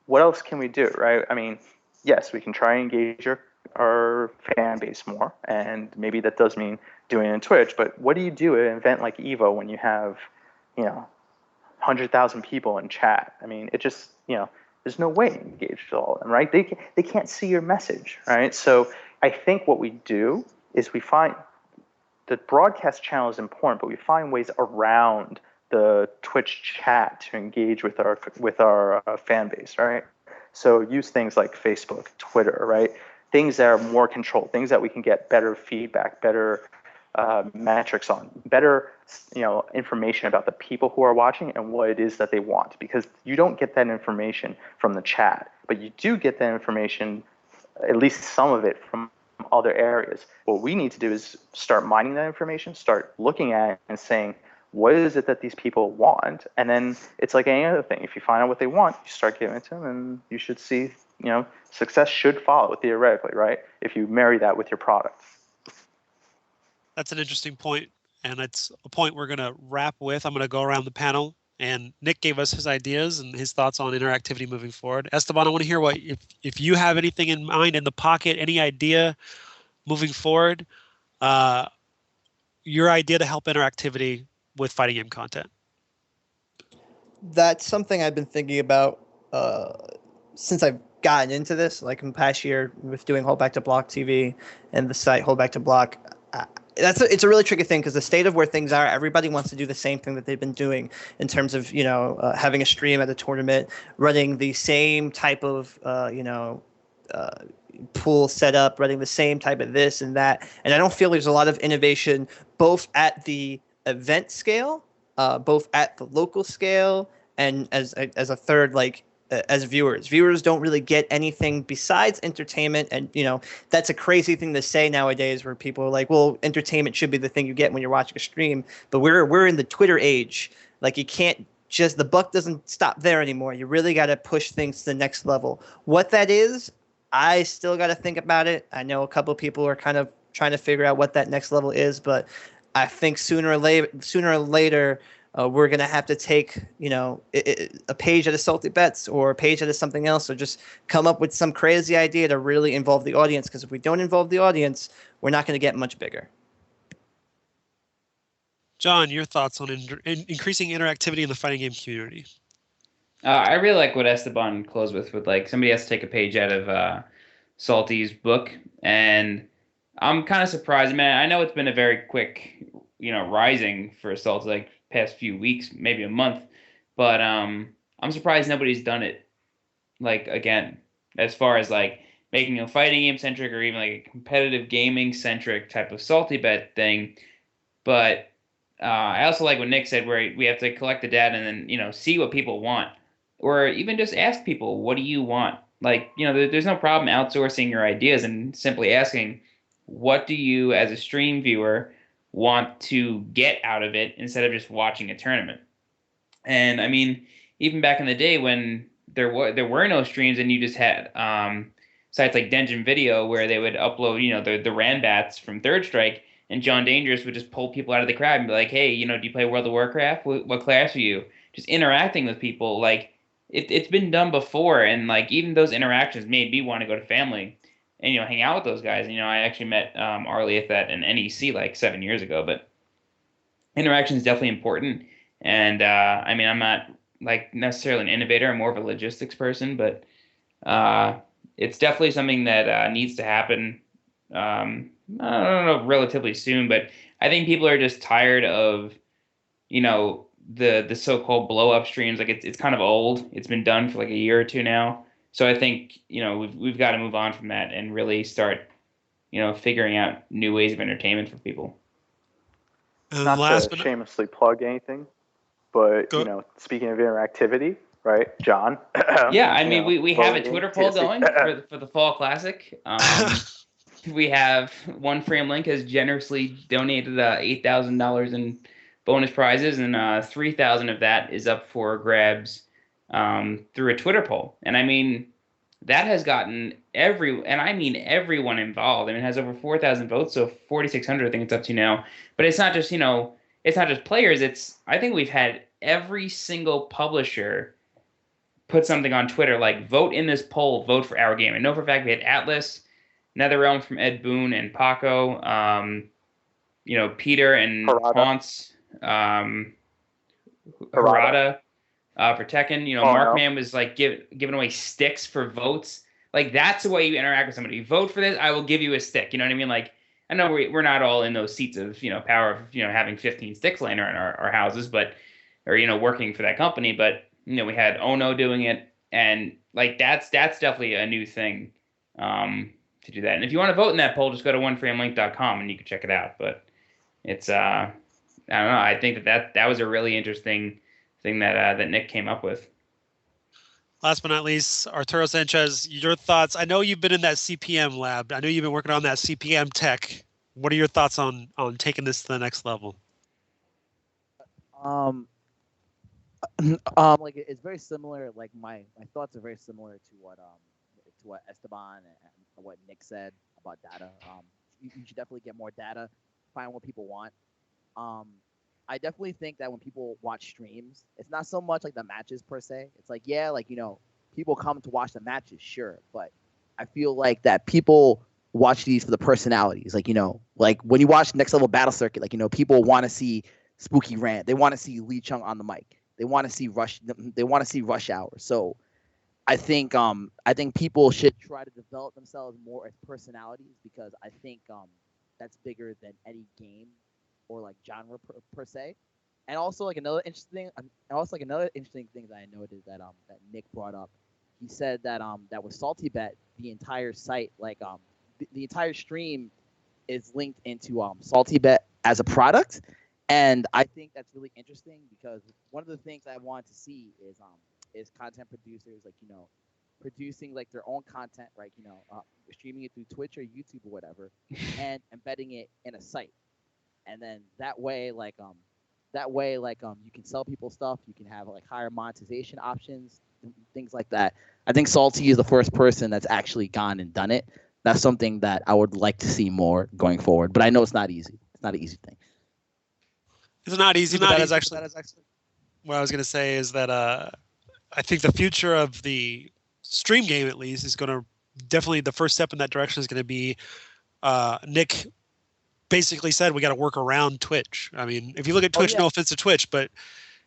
what else can we do, right? I mean, yes, we can try and engage our fan base more, and maybe that does mean doing it in Twitch, but what do you do at an event like EVO when you have, 100,000 people in chat? I mean, it just, there's no way to engage with all of them, right? They can't see your message, right? So I think what we do is we find the broadcast channel is important, but we find ways around the Twitch chat to engage with our fan base, right? So use things like Facebook, Twitter, right? Things that are more controlled, things that we can get better feedback, better metrics on, better information about the people who are watching and what it is that they want, because you don't get that information from the chat, but you do get that information, at least some of it, from other areas. What we need to do is start mining that information, start looking at it and saying, what is it that these people want? And then it's like any other thing. If you find out what they want, you start giving it to them, and you should see, success should follow theoretically, right? If you marry that with your product. That's an interesting point, and it's a point we're going to wrap with. I'm going to go around the panel, and Nick gave us his ideas and his thoughts on interactivity moving forward. Esteban, I want to hear if you have anything in mind, in the pocket, any idea moving forward, your idea to help interactivity with fighting game content. That's something I've been thinking about since I've gotten into this, like in the past year with doing Hold Back to Block TV and the site Hold Back to Block. It's a really tricky thing because the state of where things are, everybody wants to do the same thing that they've been doing in terms of, having a stream at a tournament, running the same type of, pool setup, running the same type of this and that. And I don't feel there's a lot of innovation, both at the event scale, both at the local scale, and as a third, like, as viewers don't really get anything besides entertainment. And that's a crazy thing to say nowadays, where people are like, well, entertainment should be the thing you get when you're watching a stream, but we're in the Twitter age. Like, you can't just, the buck doesn't stop there anymore. You really got to push things to the next level. What that is, I still got to think about it. I know a couple of people are kind of trying to figure out what that next level is, but I think sooner or later we're going to have to take, a page out of Salty Bets or a page out of something else, or just come up with some crazy idea to really involve the audience. Because if we don't involve the audience, we're not going to get much bigger. John, your thoughts on increasing interactivity in the fighting game community? I really like what Esteban closed with like somebody has to take a page out of Salty's book, and I'm kind of surprised. Man, I know it's been a very quick, rising for Salty, like past few weeks, maybe a month, but I'm surprised nobody's done it, like, again, as far as like making a fighting game centric or even like a competitive gaming centric type of Salty Bet thing. But I also like what Nick said, where we have to collect the data and then see what people want, or even just ask people, what do you want? Like, there's no problem outsourcing your ideas and simply asking, what do you as a stream viewer want to get out of it instead of just watching a tournament? And I mean, even back in the day when there were no streams and you just had sites like Denjin Video where they would upload, the Ranbats from Third Strike, and John Dangerous would just pull people out of the crowd and be like, hey, do you play World of Warcraft? What class are you? Just interacting with people. Like, it's been done before, and like even those interactions made me want to go to Family and hang out with those guys. I actually met Arlie at that in NEC like 7 years ago. But interaction is definitely important, and I mean, I'm not like necessarily an innovator. I'm more of a logistics person, but it's definitely something that needs to happen. I don't know, relatively soon, but I think people are just tired of the so-called blow-up streams. Like, it's kind of old. It's been done for like a year or two now. So I think, we've got to move on from that and really start figuring out new ways of entertainment for people. And Not last to but shamelessly plug anything, but Go- speaking of interactivity, right, John? Yeah, I mean, we have a voting, Twitter poll TSC. going for the Fall Classic. We have One Frame Link has generously donated $8,000 in bonus prizes, and 3,000 of that is up for grabs through a Twitter poll. And I mean, that has gotten everyone involved. I mean, it has over 4,000 votes, so 4,600 I think it's up to now. But it's not just it's not just players. I think we've had every single publisher put something on Twitter like, vote in this poll, vote for our game. I know for a fact we had Atlas, NetherRealm from Ed Boon and Paco, Peter and Taunts, Harada for Tekken. Markman was like giving away sticks for votes. Like, that's the way you interact with somebody. You vote for this, I will give you a stick. You know what I mean? Like, I know we're not all in those seats of power of having 15 sticks laying around our houses, but or working for that company. But we had Ono doing it, and like that's definitely a new thing to do that. And if you want to vote in that poll, just go to oneframelink.com and you can check it out. But it's I don't know. I think that was a really interesting thing that Nick came up with. Last but not least, Arturo Sanchez, your thoughts. I know you've been in that CPM lab. I know you've been working on that CPM tech. What are your thoughts on taking this to the next level? Like it's very similar. Like my thoughts are very similar to what Esteban and what Nick said about data. You should definitely get more data, find what people want. I definitely think that when people watch streams, it's not so much like the matches per se. It's like, yeah, like, people come to watch the matches, sure. But I feel like that people watch these for the personalities. Like, like when you watch Next Level Battle Circuit, like, people want to see Spooky Rant. They want to see Lee Chung on the mic. They want to see Rush Hour. So I think people should try to develop themselves more as personalities, because I think that's bigger than any game or like genre per se. And also like another interesting thing that I noted that Nick brought up. He said that that with Salty Bet, the entire site, like the entire stream is linked into Salty Bet as a product. And I think that's really interesting, because one of the things I want to see is content producers, like, producing like their own content, right? Streaming it through Twitch or YouTube or whatever, and embedding it in a site. And then that way, you can sell people stuff. You can have like higher monetization options, things like that. I think Salty is the first person that's actually gone and done it. That's something that I would like to see more going forward. But I know it's not easy. It's not an easy thing. It's not easy, but that is actually what I was going to say is that I think the future of the stream game, at least, is going to definitely, the first step in that direction is going to be Nick basically said we got to work around Twitch. I mean, if you look at Twitch, no offense to Twitch, but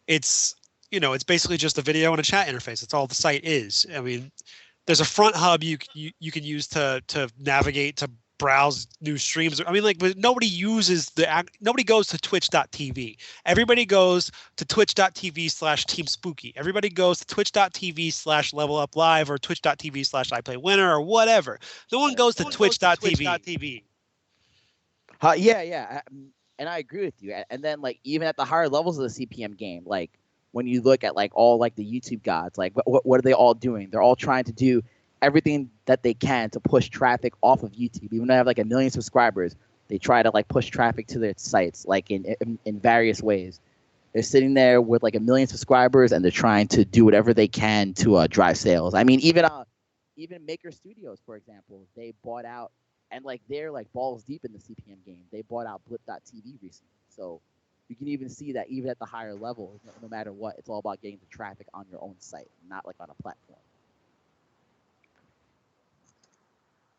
it's it's basically just a video and a chat interface. That's all the site is. I mean, there's a front hub you can use to navigate, to browse new streams. I mean, like, but nobody goes to twitch.tv. Everybody goes to twitch.tv/Team Spooky. Everybody goes to twitch.tv/Level Up Live or twitch.tv/IPlayWinner or whatever. No one goes to twitch.tv. Yeah, and I agree with you. And then, like, even at the higher levels of the CPM game, like when you look at like all like the YouTube gods, like what are they all doing? They're all trying to do everything that they can to push traffic off of YouTube. Even though they have like 1 million subscribers, they try to like push traffic to their sites, like in various ways. They're sitting there with like 1 million subscribers, and they're trying to do whatever they can to drive sales. I mean, even Maker Studios, for example, they bought out. And like they're like balls deep in the CPM game. They bought out Blip.tv recently. So you can even see that even at the higher level, no matter what, it's all about getting the traffic on your own site, not like on a platform.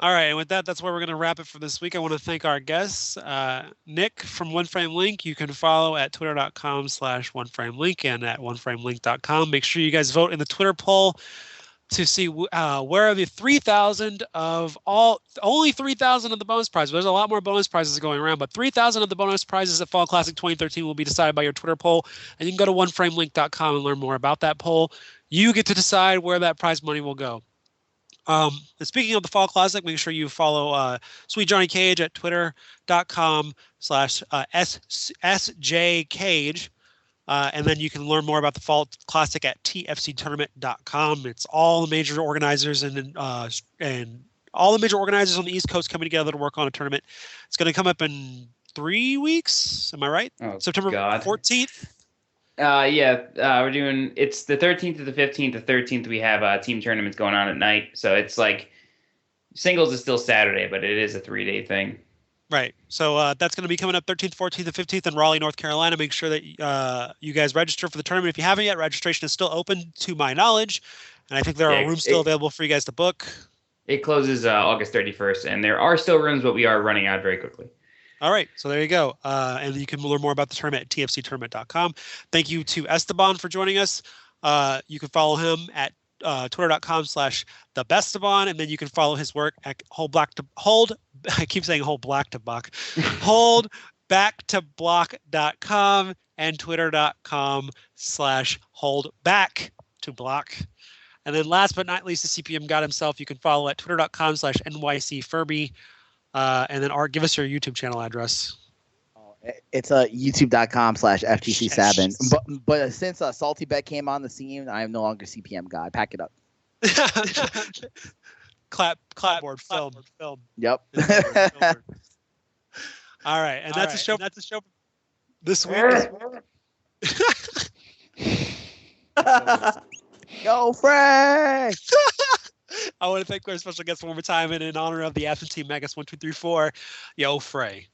All right, and with that, that's where we're going to wrap it for this week. I want to thank our guests. Nick from One Frame Link, you can follow at twitter.com/OneFrameLink and at OneFrameLink.com. Make sure you guys vote in the Twitter poll to see where are the 3,000 of only 3,000 of the bonus prizes. There's a lot more bonus prizes going around, but 3,000 of the bonus prizes at Fall Classic 2013 will be decided by your Twitter poll, and you can go to oneframelink.com and learn more about that poll. You get to decide where that prize money will go. And speaking of the Fall Classic, make sure you follow Sweet Johnny Cage at twitter.com/SJCage. And then you can learn more about the Fall Classic at tfctournament.com. It's all the major organizers and all the major organizers on the East Coast coming together to work on a tournament. It's going to come up in 3 weeks. Am I right? Oh, September 14th. We're doing. It's the 13th to the 15th. The 13th we have team tournaments going on at night. So it's like singles is still Saturday, but it is a 3-day thing. Right. So that's going to be coming up 13th, 14th, and 15th in Raleigh, North Carolina. Make sure that you guys register for the tournament. If you haven't yet, registration is still open to my knowledge. And I think there are rooms still available for you guys to book. It closes August 31st, and there are still rooms, but we are running out very quickly. All right. So there you go. And you can learn more about the tournament at tfctournament.com. Thank you to Esteban for joining us. You can follow him at twitter.com/thebestabon, and then you can follow his work at holdbacktoblock.com and twitter.com/holdbacktoblock. And then last but not least, the CPM God himself, you can follow at twitter.com/nycfurby. And then Art, give us your YouTube channel address. It's youtube.com/FTC7. But since Salty Bet came on the scene, I am no longer CPM God. Pack it up. Clapboard film. Yep. All right, and that's a show. That's a show this week. Go Fray! I want to thank our special guest one more time, and in honor of the absentee Magus 1234, yo Fray.